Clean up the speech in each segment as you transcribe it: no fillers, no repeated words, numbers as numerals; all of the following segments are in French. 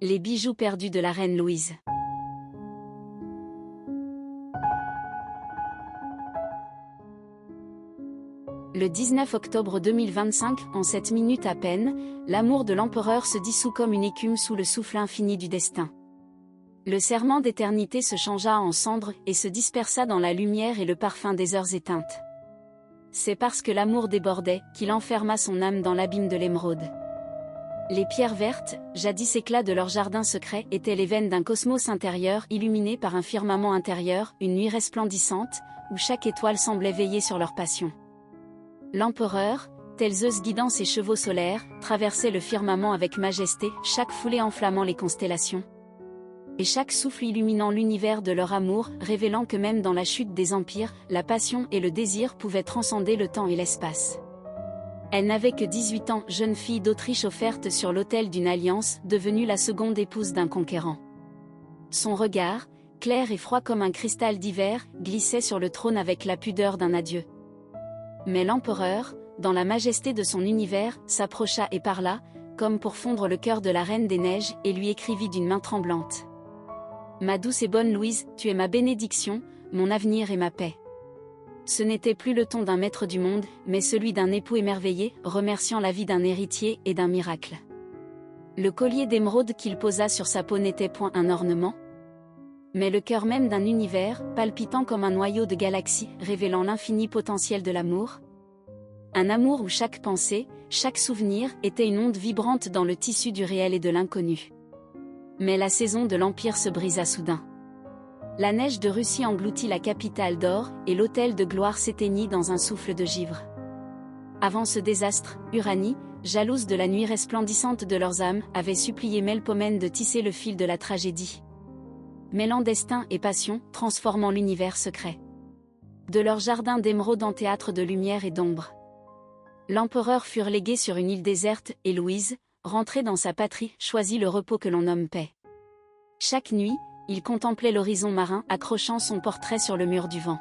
Les bijoux perdus de la reine Louise. Le 19 octobre 2025, en 7 minutes à peine, l'amour de l'empereur se dissout comme une écume sous le souffle infini du destin. Le serment d'éternité se changea en cendres et se dispersa dans la lumière et le parfum des heures éteintes. C'est parce que l'amour débordait qu'il enferma son âme dans l'abîme de l'émeraude. Les pierres vertes, jadis éclats de leur jardin secret, étaient les veines d'un cosmos intérieur illuminé par un firmament intérieur, une nuit resplendissante, où chaque étoile semblait veiller sur leur passion. L'empereur, tel Zeus guidant ses chevaux solaires, traversait le firmament avec majesté, chaque foulée enflammant les constellations. Et chaque souffle illuminant l'univers de leur amour, révélant que même dans la chute des empires, la passion et le désir pouvaient transcender le temps et l'espace. Elle n'avait que 18 ans, jeune fille d'Autriche offerte sur l'autel d'une alliance, devenue la seconde épouse d'un conquérant. Son regard, clair et froid comme un cristal d'hiver, glissait sur le trône avec la pudeur d'un adieu. Mais l'empereur, dans la majesté de son univers, s'approcha et parla, comme pour fondre le cœur de la reine des neiges, et lui écrivit d'une main tremblante. « Ma douce et bonne Louise, tu es ma bénédiction, mon avenir et ma paix. » Ce n'était plus le ton d'un maître du monde, mais celui d'un époux émerveillé, remerciant la vie d'un héritier et d'un miracle. Le collier d'émeraude qu'il posa sur sa peau n'était point un ornement, mais le cœur même d'un univers, palpitant comme un noyau de galaxie, révélant l'infini potentiel de l'amour. Un amour où chaque pensée, chaque souvenir, était une onde vibrante dans le tissu du réel et de l'inconnu. Mais la saison de l'Empire se brisa soudain. La neige de Russie engloutit la capitale d'or, et l'autel de gloire s'éteignit dans un souffle de givre. Avant ce désastre, Uranie, jalouse de la nuit resplendissante de leurs âmes, avait supplié Melpomène de tisser le fil de la tragédie, mêlant destin et passion, transformant l'univers secret de leur jardin d'émeraude en théâtre de lumière et d'ombre. L'empereur fut relégué sur une île déserte, et Louise, rentrée dans sa patrie, choisit le repos que l'on nomme paix. Chaque nuit, il contemplait l'horizon marin, accrochant son portrait sur le mur du vent.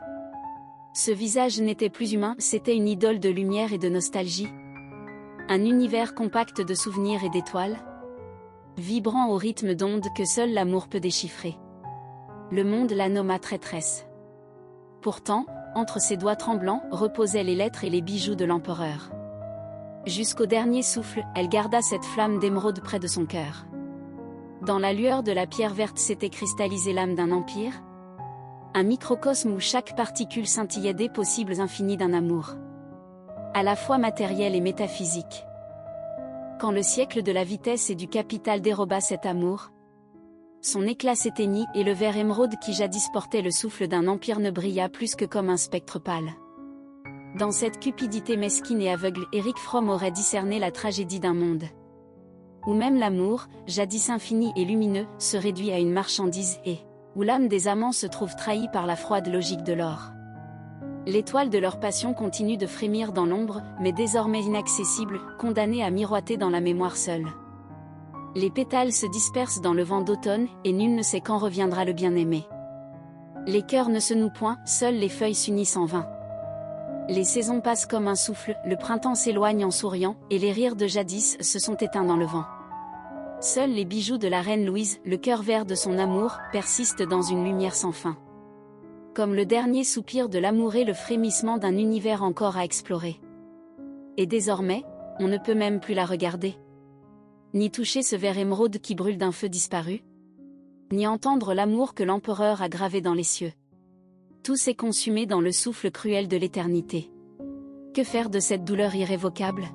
Ce visage n'était plus humain, c'était une idole de lumière et de nostalgie. Un univers compact de souvenirs et d'étoiles, vibrant au rythme d'ondes que seul l'amour peut déchiffrer. Le monde la nomma traîtresse. Pourtant, entre ses doigts tremblants, reposaient les lettres et les bijoux de l'empereur. Jusqu'au dernier souffle, elle garda cette flamme d'émeraude près de son cœur. Dans la lueur de la pierre verte s'était cristallisée l'âme d'un empire, un microcosme où chaque particule scintillait des possibles infinis d'un amour, à la fois matériel et métaphysique. Quand le siècle de la vitesse et du capital déroba cet amour, son éclat s'éteignit et le vert émeraude qui jadis portait le souffle d'un empire ne brilla plus que comme un spectre pâle. Dans cette cupidité mesquine et aveugle, Erich Fromm aurait discerné la tragédie d'un monde où même l'amour, jadis infini et lumineux, se réduit à une marchandise et où l'âme des amants se trouve trahie par la froide logique de l'or. L'étoile de leur passion continue de frémir dans l'ombre, mais désormais inaccessible, condamnée à miroiter dans la mémoire seule. Les pétales se dispersent dans le vent d'automne, et nul ne sait quand reviendra le bien-aimé. Les cœurs ne se nouent point, seules les feuilles s'unissent en vain. Les saisons passent comme un souffle, le printemps s'éloigne en souriant, et les rires de jadis se sont éteints dans le vent. Seuls les bijoux de la reine Louise, le cœur vert de son amour, persistent dans une lumière sans fin. Comme le dernier soupir de l'amoureux, le frémissement d'un univers encore à explorer. Et désormais, on ne peut même plus la regarder, ni toucher ce vert émeraude qui brûle d'un feu disparu, ni entendre l'amour que l'empereur a gravé dans les cieux. Tout s'est consumé dans le souffle cruel de l'éternité. Que faire de cette douleur irrévocable ?